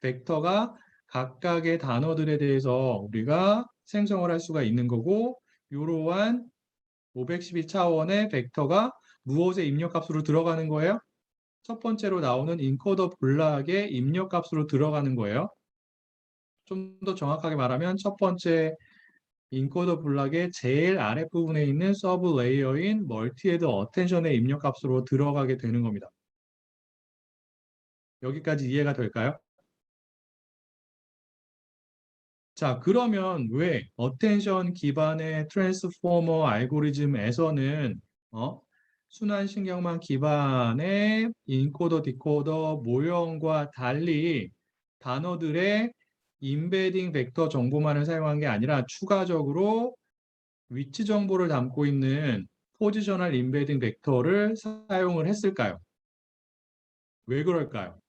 벡터가 각각의 단어들에 대해서 우리가 생성을 할 수가 있는 거고, 이러한 512차원의 벡터가 무엇의 입력값으로 들어가는 거예요? 첫 번째로 나오는 인코더 블락의 입력값으로 들어가는 거예요. 좀 더 정확하게 말하면 첫 번째 인코더 블락의 제일 아랫부분에 있는 서브 레이어인 멀티헤드 어텐션의 입력값으로 들어가게 되는 겁니다. 여기까지 이해가 될까요? 자, 그러면 왜 어텐션 기반의 트랜스포머 알고리즘에서는 순환신경망 기반의 인코더, 디코더 모형과 달리 단어들의 임베딩 벡터 정보만을 사용한 게 아니라 추가적으로 위치 정보를 담고 있는 포지셔널 임베딩 벡터를 사용을 했을까요? 왜 그럴까요?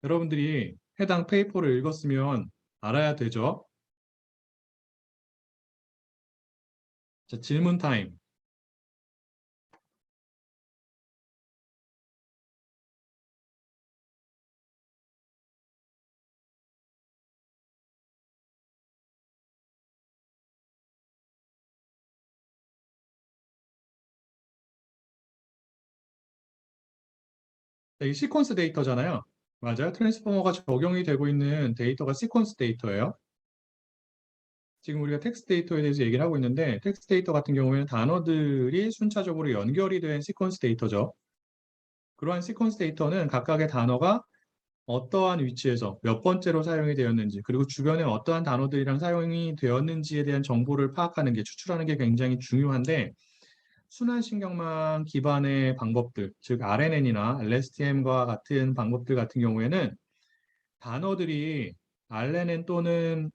여러분들이 해당 페이퍼를 읽었으면 알아야 되죠. 자, 질문 타임. 이 시퀀스 데이터잖아요. 맞아요. 트랜스포머가 적용이 되고 있는 데이터가 시퀀스 데이터예요. 지금 우리가 텍스트 데이터에 대해서 얘기를 하고 있는데 텍스트 데이터 같은 경우에는 단어들이 순차적으로 연결이 된 시퀀스 데이터죠. 그러한 시퀀스 데이터는 각각의 단어가 어떠한 위치에서 몇 번째로 사용이 되었는지 그리고 주변에 어떠한 단어들이랑 사용이 되었는지에 대한 정보를 파악하는 게 추출하는 게 굉장히 중요한데 순환신경망 기반의 방법들, 즉 RNN이나 LSTM과 같은 방법들 같은 경우에는 단어들이 RNN 또는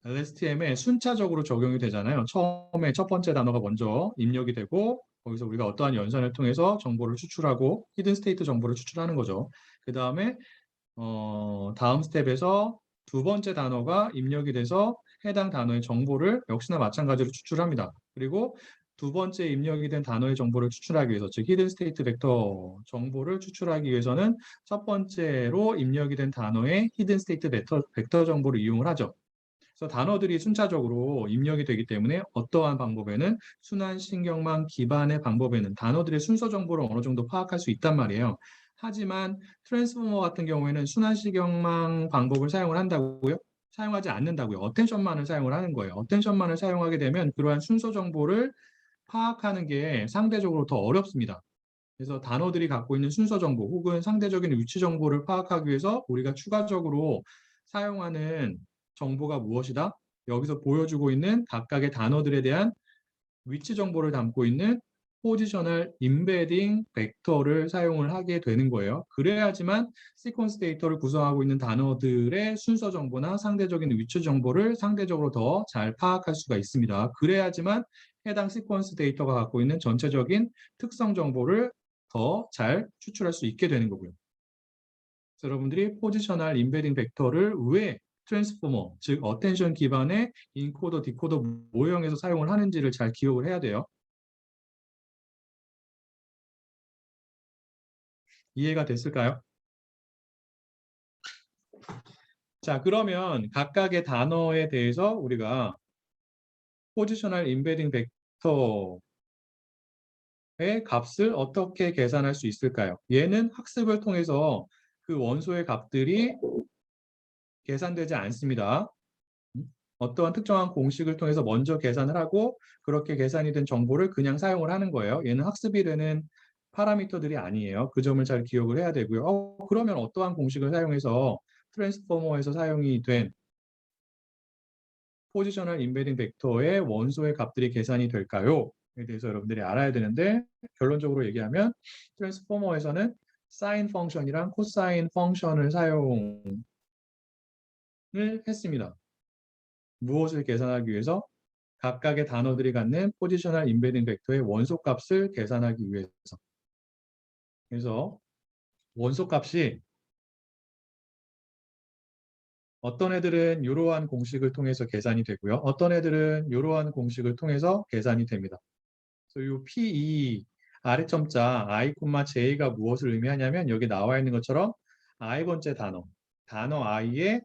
LSTM에 순차적으로 적용이 되잖아요. 처음에 첫 번째 단어가 먼저 입력이 되고 거기서 우리가 어떠한 연산을 통해서 정보를 추출하고 히든 스테이트 정보를 추출하는 거죠. 그 다음에 다음 스텝에서 두 번째 단어가 입력이 돼서 해당 단어의 정보를 역시나 마찬가지로 추출합니다. 그리고 두 번째 입력이 된 단어의 정보를 추출하기 위해서, 즉 히든 스테이트 벡터 정보를 추출하기 위해서는 첫 번째로 입력이 된 단어의 히든 스테이트 벡터 정보를 이용을 하죠. 그래서 단어들이 순차적으로 입력이 되기 때문에 어떠한 방법에는 순환신경망 기반의 방법에는 단어들의 순서 정보를 어느 정도 파악할 수 있단 말이에요. 하지만 트랜스포머 같은 경우에는 순환신경망 방법을 사용을 한다고요? 사용하지 않는다고요. 어텐션만을 사용을 하는 거예요. 어텐션만을 사용하게 되면 그러한 순서 정보를 파악하는 게 상대적으로 더 어렵습니다. 그래서 단어들이 갖고 있는 순서 정보 혹은 상대적인 위치 정보를 파악하기 위해서 우리가 추가적으로 사용하는 정보가 무엇이다? 여기서 보여주고 있는 각각의 단어들에 대한 위치 정보를 담고 있는 포지셔널 임베딩 벡터를 사용을 하게 되는 거예요. 그래야지만 시퀀스 데이터를 구성하고 있는 단어들의 순서 정보나 상대적인 위치 정보를 상대적으로 더 잘 파악할 수가 있습니다. 그래야지만 해당 시퀀스 데이터가 갖고 있는 전체적인 특성 정보를 더 잘 추출할 수 있게 되는 거고요. 그래서 여러분들이 포지셔널 임베딩 벡터를 왜 트랜스포머, 즉 어텐션 기반의 인코더, 디코더 모형에서 사용을 하는지를 잘 기억을 해야 돼요. 이해가 됐을까요? 자, 그러면 각각의 단어에 대해서 우리가 포지셔널 임베딩 벡터의 값을 어떻게 계산할 수 있을까요? 얘는 학습을 통해서 그 원소의 값들이 계산되지 않습니다. 어떠한 특정한 공식을 통해서 먼저 계산을 하고 그렇게 계산이 된 정보를 그냥 사용을 하는 거예요. 얘는 학습이 되는 파라미터들이 아니에요. 그 점을 잘 기억을 해야 되고요. 그러면 어떠한 공식을 사용해서 트랜스포머에서 사용이 된 포지셔널 임베딩 벡터의 원소의 값들이 계산이 될까요? 에 대해서 여러분들이 알아야 되는데 결론적으로 얘기하면 트랜스포머에서는 사인 펑션이랑 코사인 펑션을 사용을 했습니다. 무엇을 계산하기 위해서? 각각의 단어들이 갖는 포지셔널 임베딩 벡터의 원소값을 계산하기 위해서. 그래서 원소값이 어떤 애들은 이러한 공식을 통해서 계산이 되고요. 어떤 애들은 이러한 공식을 통해서 계산이 됩니다. 그래서 이 P2 아래점자 i, j가 무엇을 의미하냐면 여기 나와 있는 것처럼 i번째 단어 i의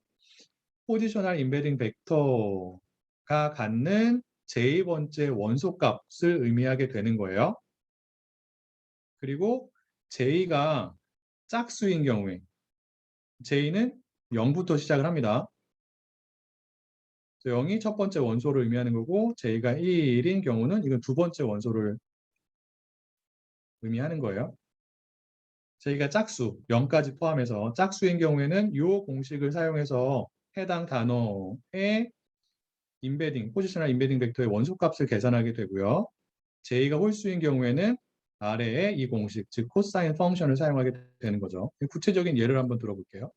포지셔널 임베딩 벡터가 갖는 j번째 원소값을 의미하게 되는 거예요. 그리고 j가 짝수인 경우에 j는 0부터 시작을 합니다. 0이 첫 번째 원소를 의미하는 거고 j가 1인 경우는 이건 두 번째 원소를 의미하는 거예요. j가 짝수, 0까지 포함해서 짝수인 경우에는 이 공식을 사용해서 해당 단어의 포지셔널 임베딩 벡터의 원소값을 계산하게 되고요. j가 홀수인 경우에는 아래에 이 공식, 즉 코사인 펑션을 사용하게 되는 거죠. 구체적인 예를 한번 들어볼게요.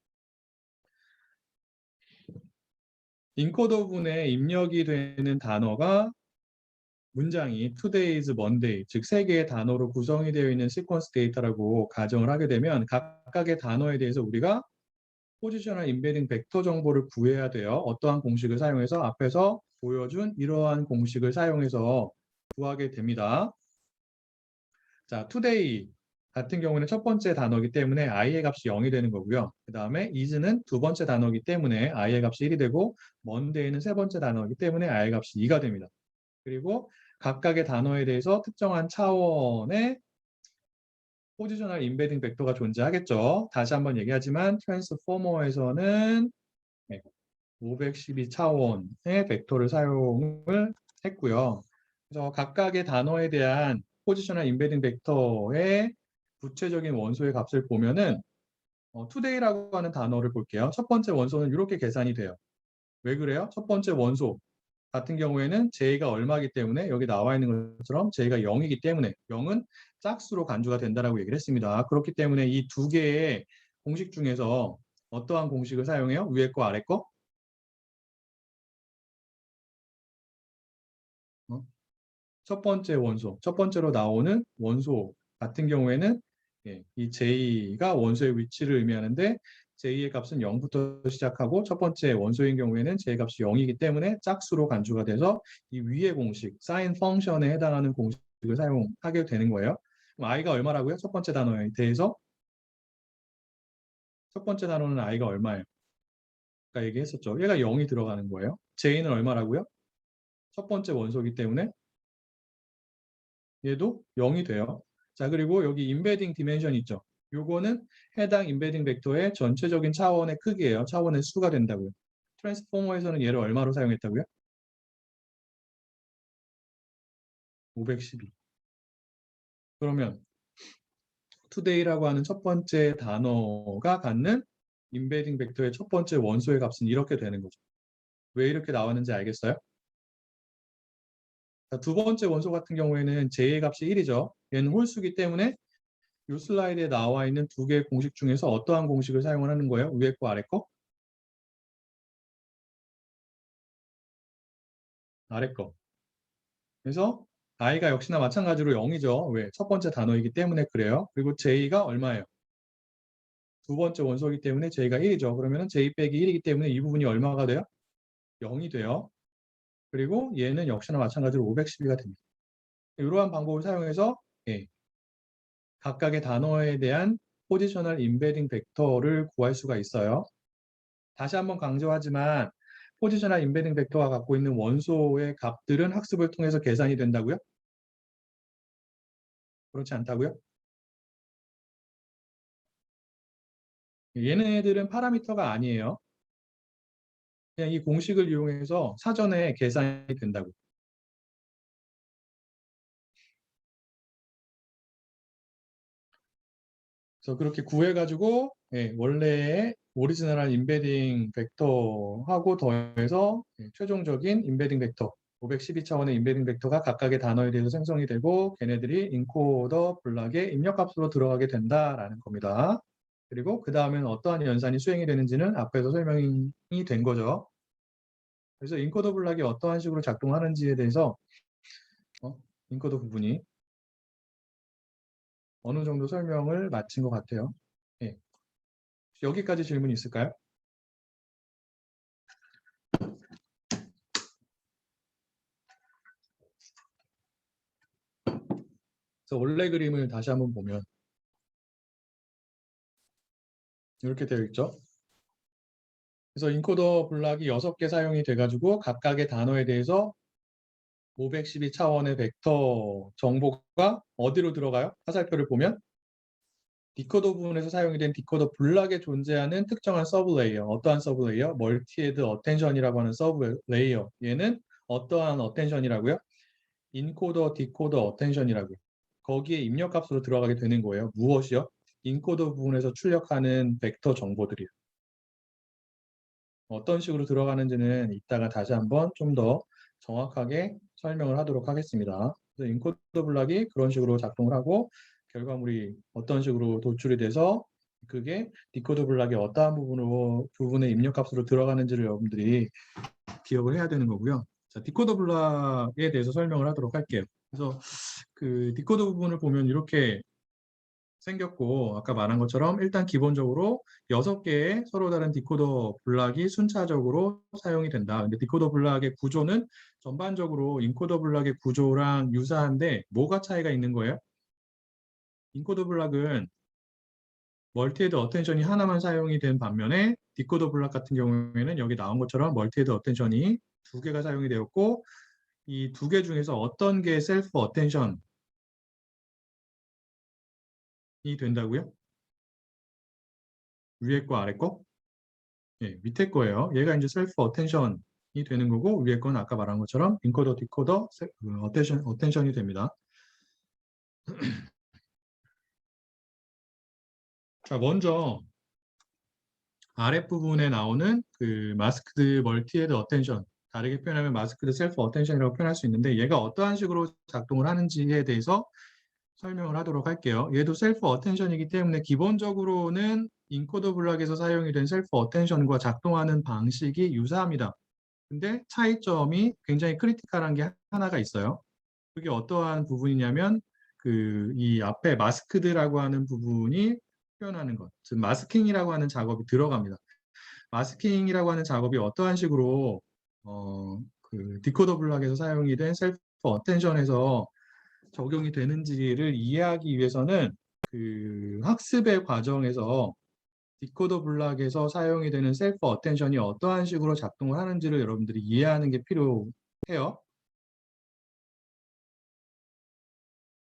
인코더 분에 입력이 되는 단어가 문장이 today's Monday, 즉 세 개의 단어로 구성이 되어 있는 시퀀스 데이터라고 가정을 하게 되면 각각의 단어에 대해서 우리가 포지셔널 임베딩 벡터 정보를 구해야 돼요. 어떠한 공식을 사용해서 앞에서 보여준 이러한 공식을 사용해서 구하게 됩니다. 자, today 같은 경우는 첫 번째 단어이기 때문에 i의 값이 0이 되는 거고요. 그 다음에 is는 두 번째 단어이기 때문에 i의 값이 1이 되고 monday는 세 번째 단어이기 때문에 i의 값이 2가 됩니다. 그리고 각각의 단어에 대해서 특정한 차원의 포지셔널 임베딩 벡터가 존재하겠죠. 다시 한번 얘기하지만 트랜스포머에서는 512차원의 벡터를 사용을 했고요. 그래서 각각의 단어에 대한 포지셔널 임베딩 벡터의 구체적인 원소의 값을 보면은 today라고 하는 단어를 볼게요. 첫 번째 원소는 이렇게 계산이 돼요. 왜 그래요? 첫 번째 원소 같은 경우에는 j가 얼마이기 때문에 여기 나와 있는 것처럼 j가 0이기 때문에 0은 짝수로 간주가 된다라고 얘기를 했습니다. 그렇기 때문에 이 두 개의 공식 중에서 어떠한 공식을 사용해요? 위에 거 아래 거? 첫 번째 원소, 첫 번째로 나오는 원소 같은 경우에는 이 j가 원소의 위치를 의미하는데 j의 값은 0부터 시작하고 첫 번째 원소인 경우에는 j 값이 0이기 때문에 짝수로 간주가 돼서 이 위의 공식, 사인 펑션에 해당하는 공식을 사용하게 되는 거예요. 그럼 i가 얼마라고요? 첫 번째 단어에 대해서 첫 번째 단어는 i가 얼마예요? 아까 얘기했었죠. 얘가 0이 들어가는 거예요. j는 얼마라고요? 첫 번째 원소이기 때문에 얘도 0이 돼요. 자, 그리고 여기 임베딩 디멘션 있죠. 요거는 해당 임베딩 벡터의 전체적인 차원의 크기예요. 차원의 수가 된다고요. 트랜스포머에서는 얘를 얼마로 사용했다고요? 512. 그러면 today라고 하는 첫 번째 단어가 갖는 임베딩 벡터의 첫 번째 원소의 값은 이렇게 되는 거죠. 왜 이렇게 나왔는지 알겠어요? 자, 두 번째 원소 같은 경우에는 j의 값이 1이죠. 얘는 홀수기 때문에 이 슬라이드에 나와 있는 두 개의 공식 중에서 어떠한 공식을 사용을 하는 거예요? 위에 거, 아래 거? 아래 거. 그래서 i가 역시나 마찬가지로 0이죠. 왜? 첫 번째 단어이기 때문에 그래요. 그리고 j가 얼마예요? 두 번째 원소이기 때문에 j가 1이죠. 그러면 j 빼기 1이기 때문에 이 부분이 얼마가 돼요? 0이 돼요. 그리고 얘는 역시나 마찬가지로 512가 됩니다. 이러한 방법을 사용해서 각각의 단어에 대한 포지셔널 임베딩 벡터를 구할 수가 있어요. 다시 한번 강조하지만 포지셔널 임베딩 벡터가 갖고 있는 원소의 값들은 학습을 통해서 계산이 된다고요? 그렇지 않다고요? 얘네들은 파라미터가 아니에요. 그냥 이 공식을 이용해서 사전에 계산이 된다고. 그래서 그렇게 구해가지고 원래의 오리지널한 임베딩 벡터하고 더해서 최종적인 임베딩 벡터 512차원의 임베딩 벡터가 각각의 단어에 대해서 생성이 되고 걔네들이 인코더 블락의 입력값으로 들어가게 된다라는 겁니다. 그리고 그 다음에는 어떠한 연산이 수행이 되는지는 앞에서 설명이 된 거죠. 그래서 인코더 블락이 어떠한 식으로 작동하는지에 대해서 인코더 부분이 어느 정도 설명을 마친 것 같아요. 예. 여기까지 질문이 있을까요? 그래서 원래 그림을 다시 한번 보면 이렇게 되어 있죠. 그래서 인코더 블락이 6개 사용이 돼가지고 각각의 단어에 대해서 512차원의 벡터 정보가 어디로 들어가요? 화살표를 보면 디코더 부분에서 사용이 된 디코더 블락에 존재하는 특정한 서브 레이어. 어떠한 서브 레이어? 멀티헤드 어텐션이라고 하는 서브 레이어. 얘는 어떠한 어텐션이라고요? 인코더, 디코더 어텐션이라고요. 거기에 입력값으로 들어가게 되는 거예요. 무엇이요? 인코더 부분에서 출력하는 벡터 정보들이요. 어떤 식으로 들어가는지는 이따가 다시 한번 좀 더 정확하게 설명을 하도록 하겠습니다. 그래서 인코더 블락이 그런 식으로 작동을 하고 결과물이 어떤 식으로 도출이 돼서 그게 디코더 블락의 어떠한 부분의 입력값으로 들어가는지를 여러분들이 기억을 해야 되는 거고요. 자, 디코더 블락에 대해서 설명을 하도록 할게요. 그래서 그 디코더 부분을 보면 이렇게 생겼고 아까 말한 것처럼 일단 기본적으로 6개의 서로 다른 디코더 블락이 순차적으로 사용이 된다. 근데 디코더 블락의 구조는 전반적으로 인코더 블락의 구조랑 유사한데 뭐가 차이가 있는 거예요? 인코더 블락은 멀티헤드 어텐션이 하나만 사용이 된 반면에 디코더 블락 같은 경우에는 여기 나온 것처럼 멀티헤드 어텐션이 2개가 사용이 되었고 이 2개 중에서 어떤 게 셀프 어텐션이 된다고요? 위에 거 아래 거? 예, 밑에 거예요. 얘가 이제 셀프 어텐션이 되는 거고 위에 건 아까 말한 것처럼 인코더, 디코더, 어텐션이 됩니다. 자, 먼저 아랫부분에 나오는 그 마스크드 멀티헤드 어텐션, 다르게 표현하면 마스크드 셀프 어텐션이라고 표현할 수 있는데 얘가 어떠한 식으로 작동을 하는지에 대해서 설명을 하도록 할게요. 얘도 셀프 어텐션이기 때문에 기본적으로는 인코더 블락에서 사용이 된 셀프 어텐션과 작동하는 방식이 유사합니다. 근데 차이점이 굉장히 크리티컬한 게 하나가 있어요. 그게 어떠한 부분이냐면 그 이 앞에 마스크드라고 하는 부분이 표현하는 것, 즉 마스킹이라고 하는 작업이 들어갑니다. 마스킹이라고 하는 작업이 어떠한 식으로 그 디코더 블락에서 사용이 된 셀프 어텐션에서 적용이 되는지를 이해하기 위해서는 그 학습의 과정에서 디코더 블락에서 사용이 되는 셀프 어텐션이 어떠한 식으로 작동을 하는지를 여러분들이 이해하는 게 필요해요.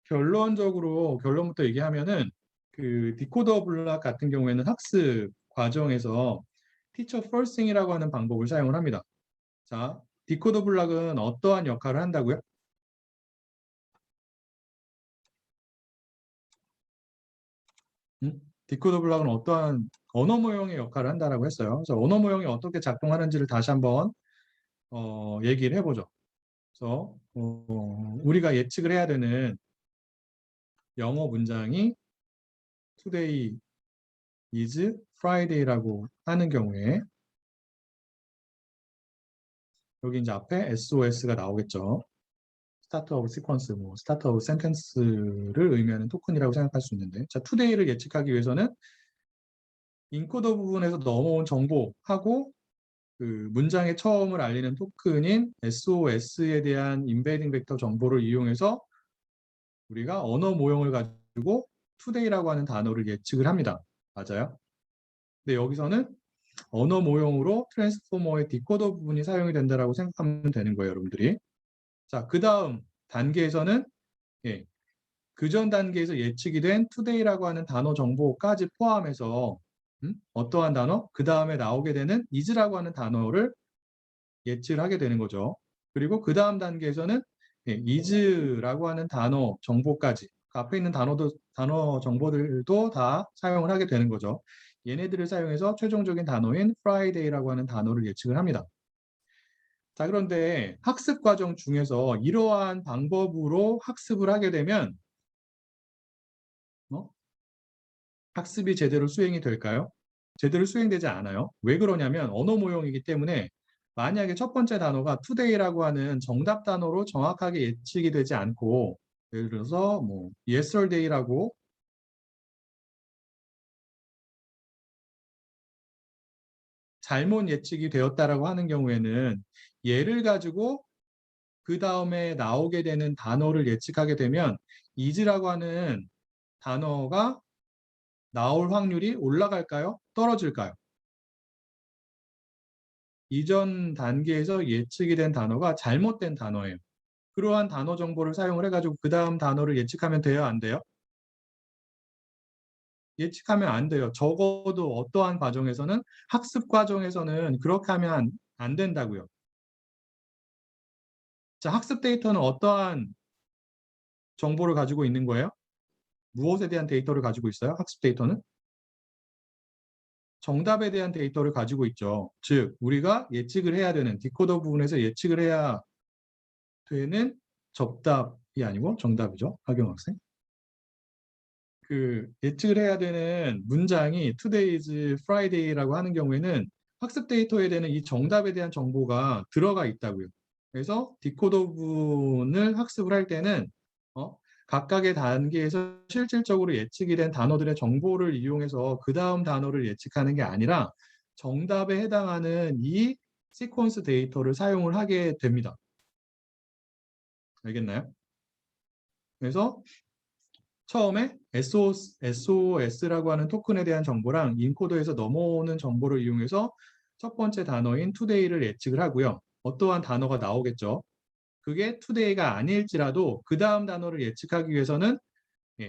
결론부터 얘기하면은 그 디코더 블락 같은 경우에는 학습 과정에서 티처 퍼스팅이라고 하는 방법을 사용을 합니다. 자, 디코더 블락은 어떠한 역할을 한다고요? 디코더 블락은 어떠한 언어 모형의 역할을 한다라고 했어요. 그래서 언어 모형이 어떻게 작동하는지를 다시 한번 얘기를 해보죠. 그래서 우리가 예측을 해야 되는 영어 문장이 today is Friday라고 하는 경우에 여기 이제 앞에 SOS가 나오겠죠. 스타트 오브 시퀀스, 뭐 스타트 오브 센텐스를 의미하는 토큰이라고 생각할 수 있는데, 자, today를 예측하기 위해서는 인코더 부분에서 넘어온 정보하고 그 문장의 처음을 알리는 토큰인 SOS에 대한 임베딩 벡터 정보를 이용해서 우리가 언어 모형을 가지고 today라고 하는 단어를 예측을 합니다. 맞아요? 근데 여기서는 언어 모형으로 트랜스포머의 디코더 부분이 사용이 된다라고 생각하면 되는 거예요, 여러분들이. 자, 그 다음 단계에서는 예, 그전 단계에서 예측이 된 today라고 하는 단어 정보까지 포함해서 어떠한 단어? 그 다음에 나오게 되는 is라고 하는 단어를 예측을 하게 되는 거죠. 그리고 그 다음 단계에서는 예, is라고 하는 단어 정보까지 그 앞에 있는 단어 정보들도 다 사용을 하게 되는 거죠. 얘네들을 사용해서 최종적인 단어인 Friday라고 하는 단어를 예측을 합니다. 자, 그런데 학습 과정 중에서 이러한 방법으로 학습을 하게 되면 학습이 제대로 수행이 될까요? 제대로 수행되지 않아요. 왜 그러냐면 언어 모형이기 때문에 만약에 첫 번째 단어가 today라고 하는 정답 단어로 정확하게 예측이 되지 않고 예를 들어서 뭐 yesterday라고 잘못 예측이 되었다라고 하는 경우에는 얘를 가지고 그 다음에 나오게 되는 단어를 예측하게 되면 is라고 하는 단어가 나올 확률이 올라갈까요? 떨어질까요? 이전 단계에서 예측이 된 단어가 잘못된 단어예요. 그러한 단어 정보를 사용을 해가지고 그 다음 단어를 예측하면 돼요? 안 돼요? 예측하면 안 돼요. 적어도 어떠한 과정에서는 학습 과정에서는 그렇게 하면 안 된다고요. 자, 학습 데이터는 어떠한 정보를 가지고 있는 거예요? 무엇에 대한 데이터를 가지고 있어요? 학습 데이터는? 정답에 대한 데이터를 가지고 있죠. 즉, 우리가 예측을 해야 되는 디코더 부분에서 예측을 해야 되는 접답이 아니고 정답이죠. 박영 학생. 그 예측을 해야 되는 문장이 Today's Friday라고 하는 경우에는 학습 데이터에 대한 이 정답에 대한 정보가 들어가 있다고요. 그래서 디코더 부분을 학습을 할 때는 어, 각각의 단계에서 실질적으로 예측이 된 단어들의 정보를 이용해서 그 다음 단어를 예측하는 게 아니라 정답에 해당하는 이 시퀀스 데이터를 사용을 하게 됩니다. 알겠나요? 그래서 처음에 SOS라고 하는 토큰에 대한 정보랑 인코더에서 넘어오는 정보를 이용해서 첫 번째 단어인 today를 예측을 하고요. 어떠한 단어가 나오겠죠. 그게 today가 아닐지라도 그 다음 단어를 예측하기 위해서는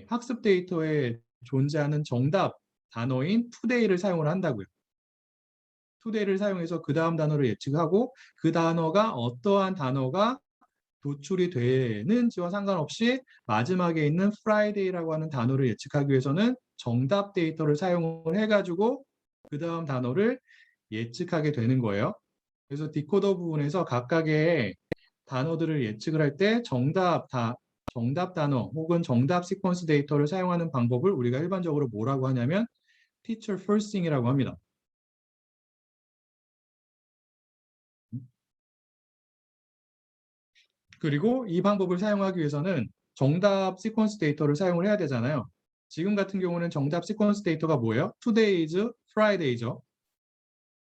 학습 데이터에 존재하는 정답 단어인 today를 사용을 한다고요. today를 사용해서 그 다음 단어를 예측하고 그 단어가 어떠한 단어가 도출이 되는지와 상관없이 마지막에 있는 Friday라고 하는 단어를 예측하기 위해서는 정답 데이터를 사용을 해가지고 그 다음 단어를 예측하게 되는 거예요. 그래서 디코더 부분에서 각각의 단어들을 예측을 할 때 정답 단어 혹은 정답 시퀀스 데이터를 사용하는 방법을 우리가 일반적으로 뭐라고 하냐면 teacher firsting이라고 합니다. 그리고 이 방법을 사용하기 위해서는 정답 시퀀스 데이터를 사용을 해야 되잖아요. 지금 같은 경우는 정답 시퀀스 데이터가 뭐예요? Today's Friday죠.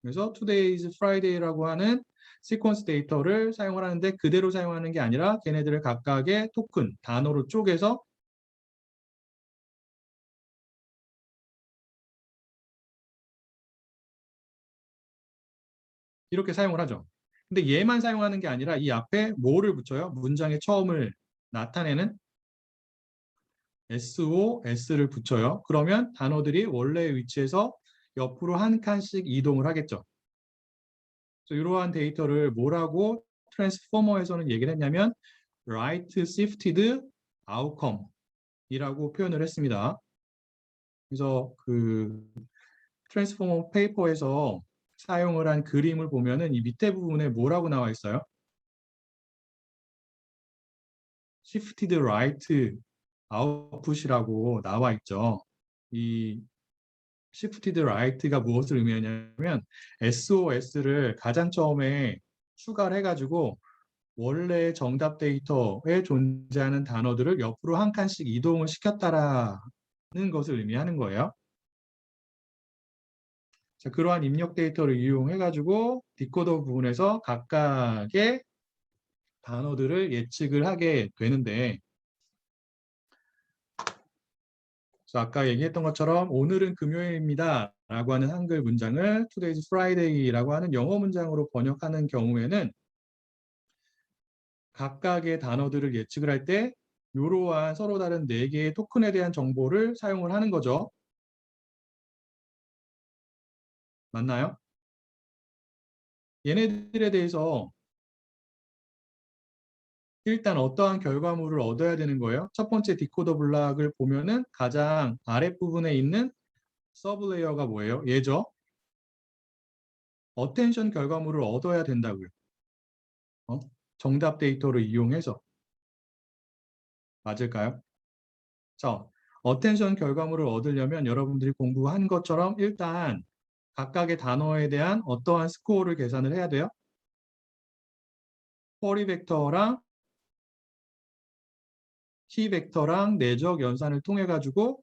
그래서 Today's Friday라고 하는 시퀀스 데이터를 사용을 하는데 그대로 사용하는 게 아니라 걔네들을 각각의 토큰, 단어로 쪼개서 이렇게 사용을 하죠. 근데 얘만 사용하는 게 아니라 이 앞에 뭐를 붙여요? 문장의 처음을 나타내는 SOS를 붙여요. 그러면 단어들이 원래의 위치에서 옆으로 한 칸씩 이동을 하겠죠. 그래서 이러한 데이터를 뭐라고 트랜스포머에서는 얘기를 했냐면 right shifted outcome 이라고 표현을 했습니다. 그래서 그 트랜스포머 페이퍼에서 사용을 한 그림을 보면은 이 밑에 부분에 뭐라고 나와 있어요? shifted right output이라고 나와 있죠. 이 shifted right가 무엇을 의미하냐면 SOS를 가장 처음에 추가를 해가지고 원래 정답 데이터에 존재하는 단어들을 옆으로 한 칸씩 이동을 시켰다라는 것을 의미하는 거예요. 자, 그러한 입력 데이터를 이용해가지고 디코더 부분에서 각각의 단어들을 예측을 하게 되는데 아까 얘기했던 것처럼 오늘은 금요일입니다 라고 하는 한글 문장을 Today's Friday라고 하는 영어 문장으로 번역하는 경우에는 각각의 단어들을 예측을 할 때 이러한 서로 다른 4개의 토큰에 대한 정보를 사용을 하는 거죠. 맞나요? 얘네들에 대해서 일단 어떠한 결과물을 얻어야 되는 거예요? 첫 번째 디코더 블락을 보면은 가장 아랫부분에 있는 서브 레이어가 뭐예요? 얘죠. 어텐션 결과물을 얻어야 된다고요. 어? 정답 데이터를 이용해서. 맞을까요? 자, 어텐션 결과물을 얻으려면 여러분들이 공부한 것처럼 일단 각각의 단어에 대한 어떠한 스코어를 계산을 해야 돼요. 쿼리 벡터랑 키 벡터랑 내적 연산을 통해 가지고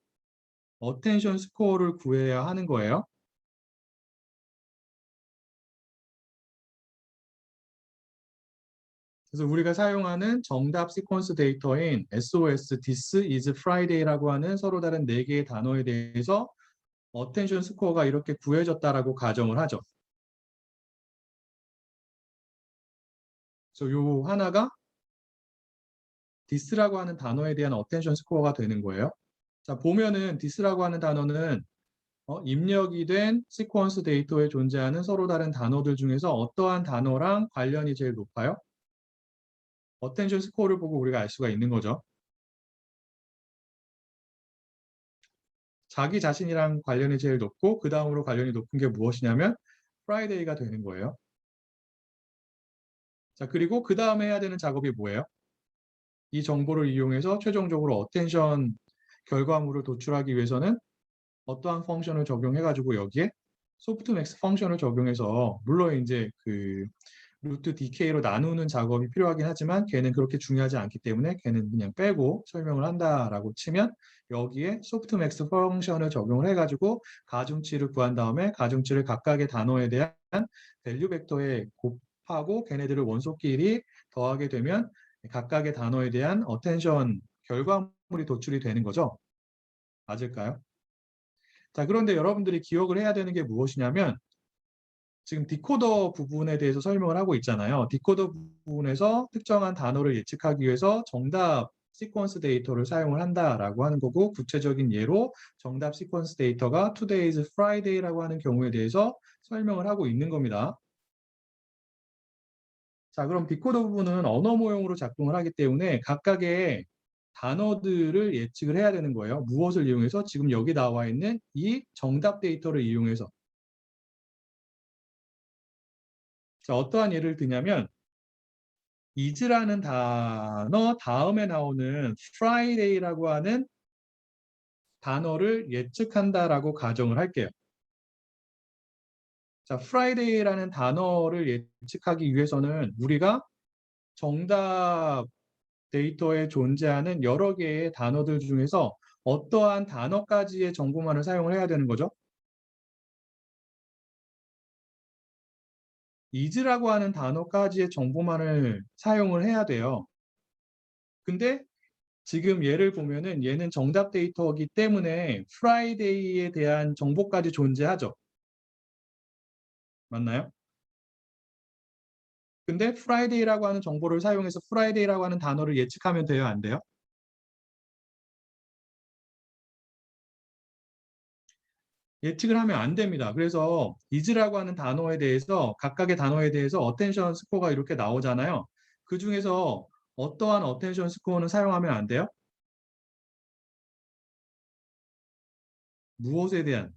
어텐션 스코어를 구해야 하는 거예요. 그래서 우리가 사용하는 정답 시퀀스 데이터인 SOS, This is Friday라고 하는 서로 다른 4개의 단어에 대해서 어텐션 스코어가 이렇게 구해졌다라고 가정을 하죠. 그래서 요 하나가 디스라고 하는 단어에 대한 어텐션 스코어가 되는 거예요. 자, 보면은 디스라고 하는 단어는 입력이 된 시퀀스 데이터에 존재하는 서로 다른 단어들 중에서 어떠한 단어랑 관련이 제일 높아요? 어텐션 스코어를 보고 우리가 알 수가 있는 거죠. 자기 자신이랑 관련이 제일 높고 그 다음으로 관련이 높은 게 무엇이냐면 프라이데이가 되는 거예요. 자, 그리고 그 다음에 해야 되는 작업이 뭐예요? 이 정보를 이용해서 최종적으로 어텐션 결과물을 도출하기 위해서는 어떠한 펑션을 적용해가지고 여기에 소프트맥스 펑션을 적용해서 물론 이제 그 루트 DK로 나누는 작업이 필요하긴 하지만 걔는 그렇게 중요하지 않기 때문에 걔는 그냥 빼고 설명을 한다라고 치면 여기에 소프트맥스 펑션을 적용을 해가지고 가중치를 구한 다음에 가중치를 각각의 단어에 대한 밸류 벡터에 곱하고 걔네들을 원소끼리 더하게 되면 각각의 단어에 대한 어텐션 결과물이 도출이 되는 거죠. 맞을까요? 자, 그런데 여러분들이 기억을 해야 되는 게 무엇이냐면 지금 디코더 부분에 대해서 설명을 하고 있잖아요. 디코더 부분에서 특정한 단어를 예측하기 위해서 정답 시퀀스 데이터를 사용을 한다라고 하는 거고 구체적인 예로 정답 시퀀스 데이터가 Today's Friday라고 하는 경우에 대해서 설명을 하고 있는 겁니다. 자, 그럼 디코더 부분은 언어 모형으로 작동을 하기 때문에 각각의 단어들을 예측을 해야 되는 거예요. 무엇을 이용해서? 지금 여기 나와 있는 이 정답 데이터를 이용해서. 자, 어떠한 예를 드냐면 is라는 단어 다음에 나오는 Friday라고 하는 단어를 예측한다라고 가정을 할게요. 자, Friday라는 단어를 예측하기 위해서는 우리가 정답 데이터에 존재하는 여러 개의 단어들 중에서 어떠한 단어까지의 정보만을 사용을 해야 되는 거죠. is라고 하는 단어까지의 정보만을 사용을 해야 돼요. 근데 지금 얘를 보면은 얘는 정답 데이터이기 때문에 프라이데이에 대한 정보까지 존재하죠. 맞나요? 근데 프라이데이라고 하는 정보를 사용해서 프라이데이라고 하는 단어를 예측하면 돼요, 안 돼요? 예측을 하면 안 됩니다. 그래서 is라고 하는 단어에 대해서 각각의 단어에 대해서 어텐션 스코어가 이렇게 나오잖아요. 그 중에서 어떠한 어텐션 스코어는 사용하면 안 돼요? 무엇에 대한?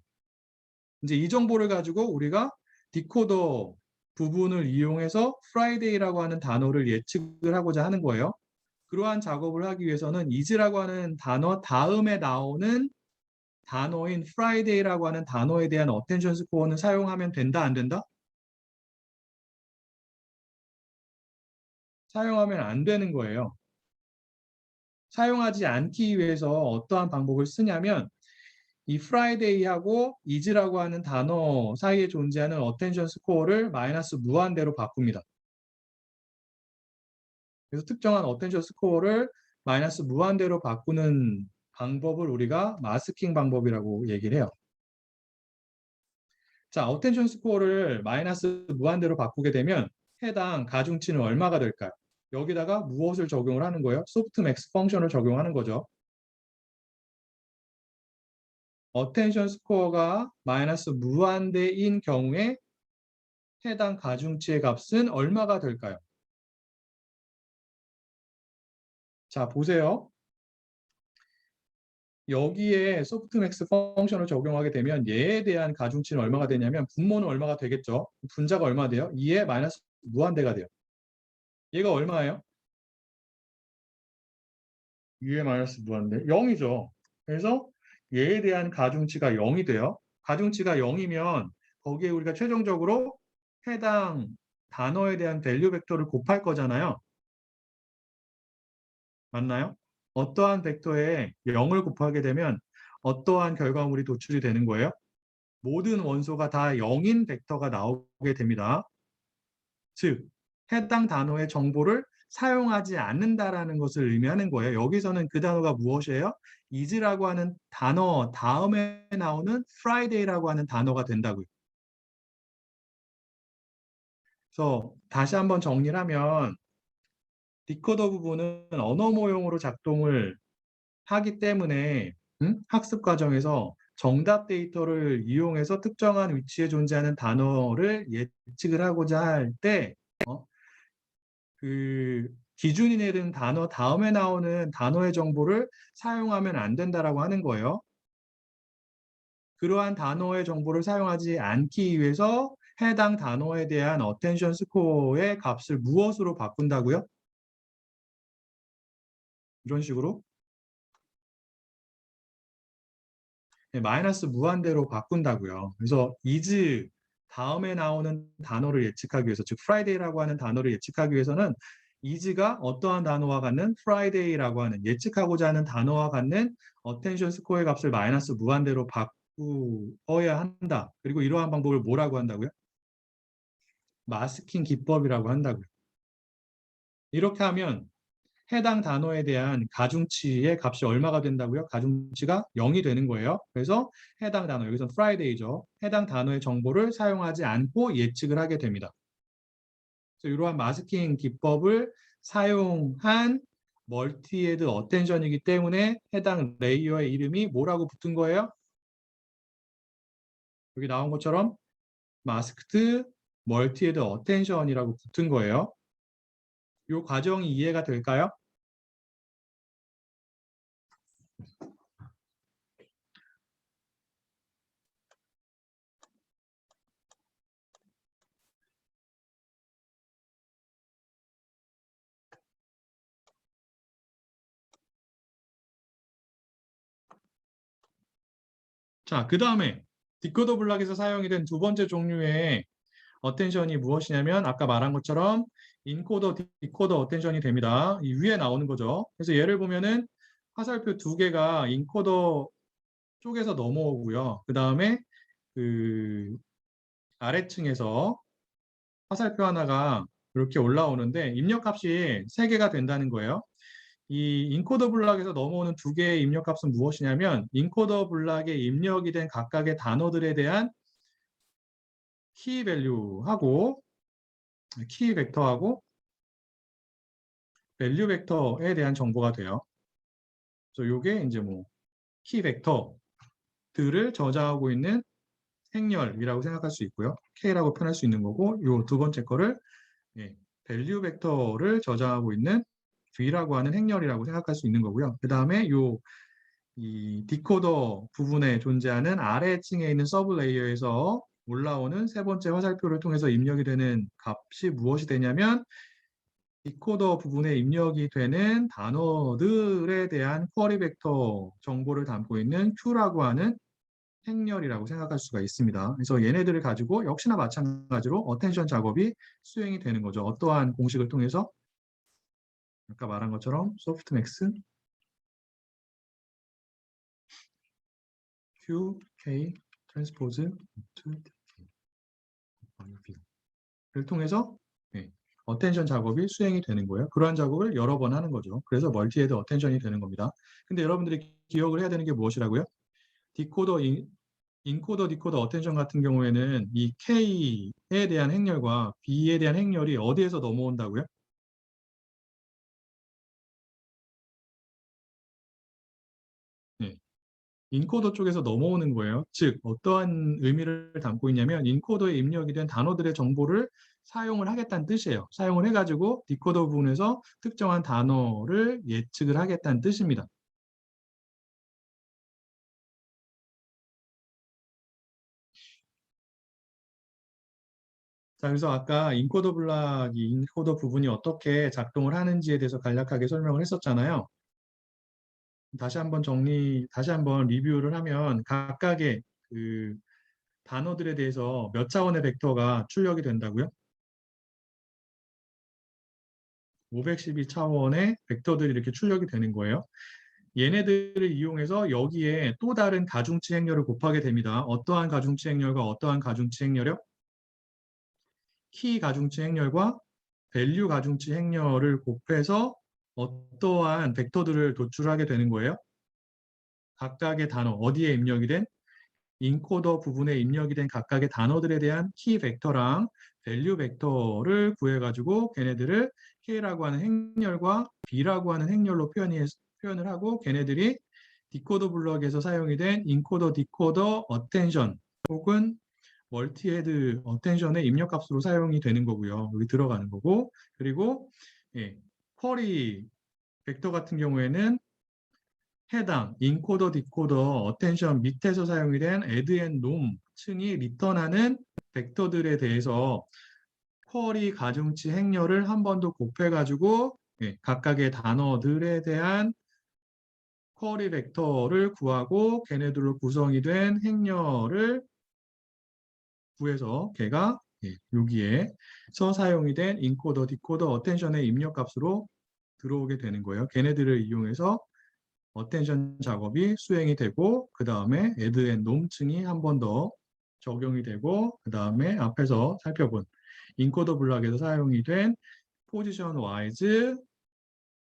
이제 이 정보를 가지고 우리가 디코더 부분을 이용해서 프라이데이라고 하는 단어를 예측을 하고자 하는 거예요. 그러한 작업을 하기 위해서는 is라고 하는 단어 다음에 나오는 단어인 프라이데이라고 하는 단어에 대한 어텐션 스코어는 사용하면 된다, 안 된다? 사용하면 안 되는 거예요. 사용하지 않기 위해서 어떠한 방법을 쓰냐면 이 프라이데이하고 is라고 하는 단어 사이에 존재하는 어텐션 스코어를 마이너스 무한대로 바꿉니다. 그래서 특정한 어텐션 스코어를 마이너스 무한대로 바꾸는 방법을 우리가 마스킹 방법이라고 얘기를 해요. 자, 어텐션 스코어를 마이너스 무한대로 바꾸게 되면 해당 가중치는 얼마가 될까요? 여기다가 무엇을 적용을 하는 거예요? 소프트맥스 펑션을 적용하는 거죠. 어텐션 스코어가 마이너스 무한대인 경우에 해당 가중치의 값은 얼마가 될까요? 자, 보세요. 여기에 소프트맥스 펑션을 적용하게 되면 얘에 대한 가중치는 얼마가 되냐면 분모는 얼마가 되겠죠? 분자가 얼마 돼요? 2에 마이너스 무한대가 돼요. 얘가 얼마예요? 2에 마이너스 무한대 0이죠. 그래서 얘에 대한 가중치가 0이 돼요. 가중치가 0이면 거기에 우리가 최종적으로 해당 단어에 대한 밸류 벡터를 곱할 거잖아요. 맞나요? 어떠한 벡터에 0을 곱하게 되면 어떠한 결과물이 도출이 되는 거예요? 모든 원소가 다 0인 벡터가 나오게 됩니다. 즉, 해당 단어의 정보를 사용하지 않는다라는 것을 의미하는 거예요. 여기서는 그 단어가 무엇이에요? is라고 하는 단어 다음에 나오는 Friday라고 하는 단어가 된다고요. 그래서 다시 한번 정리를 하면 디코더 부분은 언어 모형으로 작동을 하기 때문에 학습 과정에서 정답 데이터를 이용해서 특정한 위치에 존재하는 단어를 예측을 하고자 할 때 그 기준이 내는 단어 다음에 나오는 단어의 정보를 사용하면 안 된다라고 하는 거예요. 그러한 단어의 정보를 사용하지 않기 위해서 해당 단어에 대한 어텐션 스코어의 값을 무엇으로 바꾼다고요? 이런 식으로 마이너스 무한대로 바꾼다고요. 그래서 is 다음에 나오는 단어를 예측하기 위해서, 즉 Friday라고 하는 단어를 예측하기 위해서는 is가 어떠한 단어와 같는 Friday라고 하는 예측하고자 하는 단어와 같는 어텐션 스코어의 값을 마이너스 무한대로 바꾸어야 한다. 그리고 이러한 방법을 뭐라고 한다고요? 마스킹 기법이라고 한다고요. 이렇게 하면 해당 단어에 대한 가중치의 값이 얼마가 된다고요? 가중치가 0이 되는 거예요. 그래서 해당 단어, 여기서 Friday죠. 해당 단어의 정보를 사용하지 않고 예측을 하게 됩니다. 그래서 이러한 마스킹 기법을 사용한 멀티헤드 어텐션이기 때문에 해당 레이어의 이름이 뭐라고 붙은 거예요? 여기 나온 것처럼 마스크드 멀티헤드 어텐션이라고 붙은 거예요. 이 과정이 이해가 될까요? 자, 그 다음에 디코더 블락에서 사용이 된 두 번째 종류의 어텐션이 무엇이냐면 아까 말한 것처럼 인코더, 디코더 어텐션이 됩니다. 이 위에 나오는 거죠. 그래서 예를 보면은 화살표 두 개가 인코더 쪽에서 넘어오고요. 그 다음에 그 아래층에서 화살표 하나가 이렇게 올라오는데 입력값이 세 개가 된다는 거예요. 이 인코더 블락에서 넘어오는 두 개의 입력값은 무엇이냐면 인코더 블락에 입력이 된 각각의 단어들에 대한 키 밸류하고 키 벡터하고 밸류 벡터에 대한 정보가 돼요. 그래서 이게 이제 뭐 키 벡터들을 저장하고 있는 행렬이라고 생각할 수 있고요. K라고 표현할 수 있는 거고 이 두 번째 거를 밸류 벡터를 저장하고 있는 V라고 하는 행렬이라고 생각할 수 있는 거고요. 그 다음에 이 디코더 부분에 존재하는 아래층에 있는 서브 레이어에서 올라오는 세 번째 화살표를 통해서 입력이 되는 값이 무엇이 되냐면 디코더 부분에 입력이 되는 단어들에 대한 쿼리 벡터 정보를 담고 있는 Q라고 하는 행렬이라고 생각할 수가 있습니다. 그래서 얘네들을 가지고 역시나 마찬가지로 어텐션 작업이 수행이 되는 거죠. 어떠한 공식을 통해서 아까 말한 것처럼 소프트맥스 Q, K, 트랜스포즈, 를 통해서 어텐션 작업이 수행이 되는 거예요. 그러한 작업을 여러 번 하는 거죠. 그래서 멀티헤드 어텐션이 되는 겁니다. 근데 여러분들이 기억을 해야 되는 게 무엇이라고요? 디코더, 인코더, 디코더 어텐션 같은 경우에는 이 K에 대한 행렬과 B에 대한 행렬이 어디에서 넘어온다고요? 네. 인코더 쪽에서 넘어오는 거예요. 즉 어떠한 의미를 담고 있냐면 인코더에 입력이 된 단어들의 정보를 사용을 하겠다는 뜻이에요. 사용을 해가지고 디코더 부분에서 특정한 단어를 예측을 하겠다는 뜻입니다. 자, 그래서 아까 인코더 블락이 인코더 부분이 어떻게 작동을 하는지에 대해서 간략하게 설명을 했었잖아요. 다시 한번 리뷰를 하면 각각의 그 단어들에 대해서 몇 차원의 벡터가 출력이 된다고요? 512차원의 벡터들이 이렇게 출력이 되는 거예요. 얘네들을 이용해서 여기에 또 다른 가중치 행렬을 곱하게 됩니다. 어떠한 가중치 행렬과 어떠한 가중치 행렬이요? 키 가중치 행렬과 밸류 가중치 행렬을 곱해서 어떠한 벡터들을 도출하게 되는 거예요? 각각의 단어, 어디에 입력이 된 인코더 부분에 입력이 된 각각의 단어들에 대한 키 벡터랑 밸류 벡터를 구해가지고 걔네들을 K라고 하는 행렬과 B라고 하는 행렬로 표현을 하고 걔네들이 디코더 블럭에서 사용이 된 인코더, 디코더, 어텐션 혹은 멀티헤드 어텐션의 입력값으로 사용이 되는 거고요. 여기 들어가는 거고 그리고 쿼리 벡터 같은 경우에는 해당 인코더, 디코더, 어텐션 밑에서 사용이 된 add and nom 층이 리턴하는 벡터들에 대해서 쿼리 가중치 행렬을 한 번 더 곱해가지고 각각의 단어들에 대한 쿼리 벡터를 구하고 걔네들로 구성이 된 행렬을 구해서 걔가 여기에서 사용이 된 인코더, 디코더, 어텐션의 입력값으로 들어오게 되는 거예요. 걔네들을 이용해서 어텐션 작업이 수행이 되고 그 다음에 add and nom 층이 한 번 더 적용이 되고 그 다음에 앞에서 살펴본 인코더 블락에서 사용이 된 포지션 와이즈,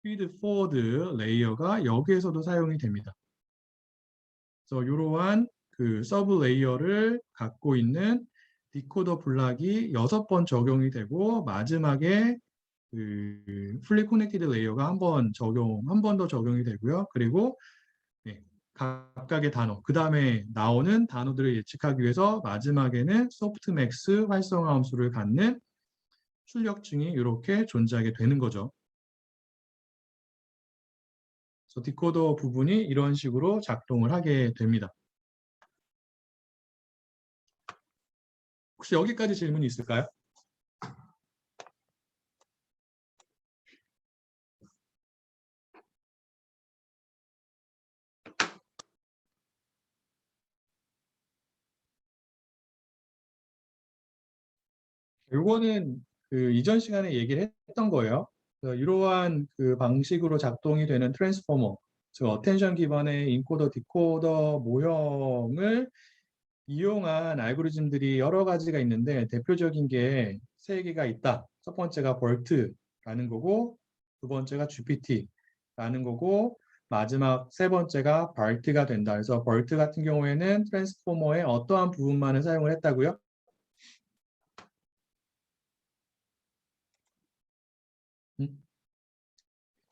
피드 포워드 레이어가 여기에서도 사용이 됩니다. 그래서 이러한 그 서브 레이어를 갖고 있는 디코더 블락이 6번 적용이 되고 마지막에 그 풀리 커넥티드 레이어가 한 번 더 적용이 되고요. 그리고 각각의 단어, 그 다음에 나오는 단어들을 예측하기 위해서 마지막에는 소프트맥스 활성화 함수를 갖는 출력층이 이렇게 존재하게 되는 거죠. 그래서 디코더 부분이 이런 식으로 작동을 하게 됩니다. 혹시 여기까지 질문이 있을까요? 요거는 그 이전 시간에 얘기를 했던 거예요. 그래서 이러한 그 방식으로 작동이 되는 트랜스포머, 즉 어텐션 기반의 인코더, 디코더 모형을 이용한 알고리즘들이 여러 가지가 있는데 대표적인 게 세 개가 있다. 첫 번째가 BERT라는 거고 두 번째가 GPT라는 거고 마지막 세 번째가 BART가 된다. 그래서 BERT 같은 경우에는 트랜스포머의 어떠한 부분만을 사용을 했다고요? 음?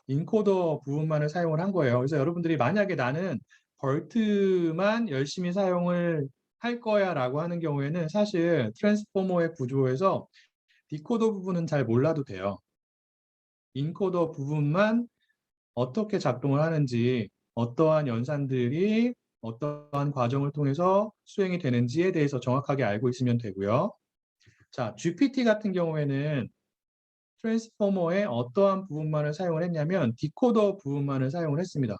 인코더 부분만을 사용을 한 거예요. 그래서 여러분들이 만약에 나는 BERT만 열심히 사용을 할 거야 라고 하는 경우에는 사실 트랜스포머의 구조에서 디코더 부분은 잘 몰라도 돼요. 인코더 부분만 어떻게 작동을 하는지, 어떠한 연산들이 어떠한 과정을 통해서 수행이 되는지에 대해서 정확하게 알고 있으면 되고요. 자, GPT 같은 경우에는 트랜스포머의 어떠한 부분만을 사용을 했냐면 디코더 부분만을 사용을 했습니다.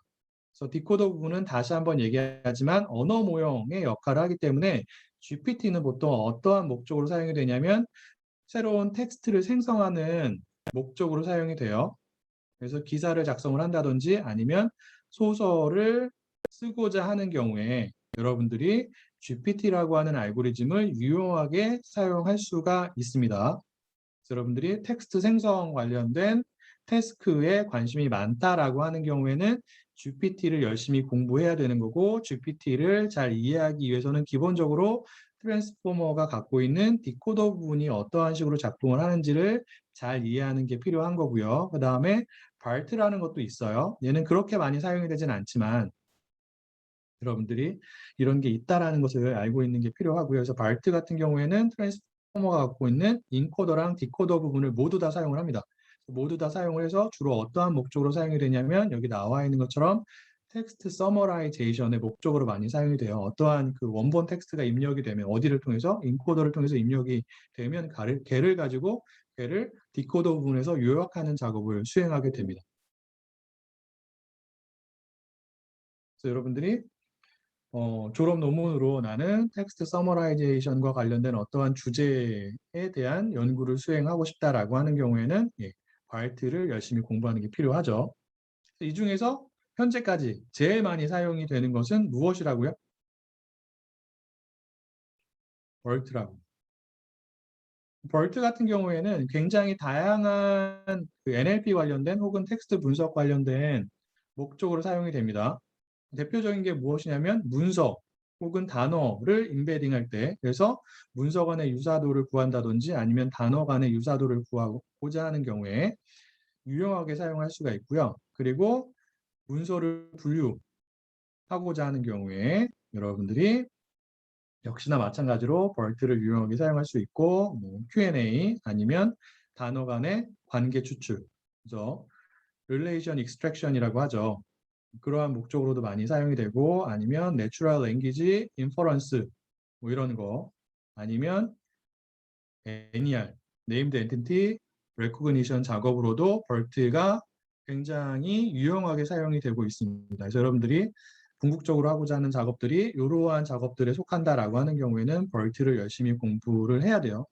그래서 디코더 부분은 다시 한번 얘기하지만 언어 모형의 역할을 하기 때문에 GPT는 보통 어떠한 목적으로 사용이 되냐면 새로운 텍스트를 생성하는 목적으로 사용이 돼요. 그래서 기사를 작성을 한다든지 아니면 소설을 쓰고자 하는 경우에 여러분들이 GPT라고 하는 알고리즘을 유용하게 사용할 수가 있습니다. 여러분들이 텍스트 생성 관련된 태스크에 관심이 많다라고 하는 경우에는 GPT를 열심히 공부해야 되는 거고 GPT를 잘 이해하기 위해서는 기본적으로 트랜스포머가 갖고 있는 디코더 부분이 어떠한 식으로 작동을 하는지를 잘 이해하는 게 필요한 거고요. 그 다음에 BART라는 것도 있어요. 얘는 그렇게 많이 사용이 되진 않지만 여러분들이 이런 게 있다라는 것을 알고 있는 게 필요하고요. 그래서 BART 같은 경우에는 트랜스포머가 갖고 있는 인코더랑 디코더 부분을 모두 다 사용을 합니다. 모두 다 사용을 해서 주로 어떠한 목적으로 사용이 되냐면 여기 나와 있는 것처럼 텍스트 서머라이제이션의 목적으로 많이 사용이 돼요. 어떠한 그 원본 텍스트가 입력이 되면 어디를 통해서 인코더를 통해서 입력이 되면 걔를 가지고 걔를 디코더 부분에서 요약하는 작업을 수행하게 됩니다. 그래서 여러분들이 졸업 논문으로 나는 텍스트 서머라이제이션과 관련된 어떠한 주제에 대한 연구를 수행하고 싶다라고 하는 경우에는 BART를 열심히 공부하는 게 필요하죠. 이 중에서 현재까지 제일 많이 사용이 되는 것은 무엇이라고요? BERT라고. BERT 같은 경우에는 굉장히 다양한 그 NLP 관련된 혹은 텍스트 분석 관련된 목적으로 사용이 됩니다. 대표적인 게 무엇이냐면 문서 혹은 단어를 임베딩할 때, 그래서 문서 간의 유사도를 구한다든지 아니면 단어 간의 유사도를 구하고자 하는 경우에 유용하게 사용할 수가 있고요. 그리고 문서를 분류하고자 하는 경우에 여러분들이 역시나 마찬가지로 BERT를 유용하게 사용할 수 있고, 뭐 Q&A 아니면 단어 간의 관계 추출, 그래서 Relation Extraction이라고 하죠. 그러한 목적으로도 많이 사용이 되고, 아니면 Natural Language Inference 뭐 이런 거, 아니면 NER, Named Entity Recognition 작업으로도 BERT가 굉장히 유용하게 사용이 되고 있습니다. 그래서 여러분들이 궁극적으로 하고자 하는 작업들이 이러한 작업들에 속한다라고 하는 경우에는 BERT를 열심히 공부를 해야 돼요.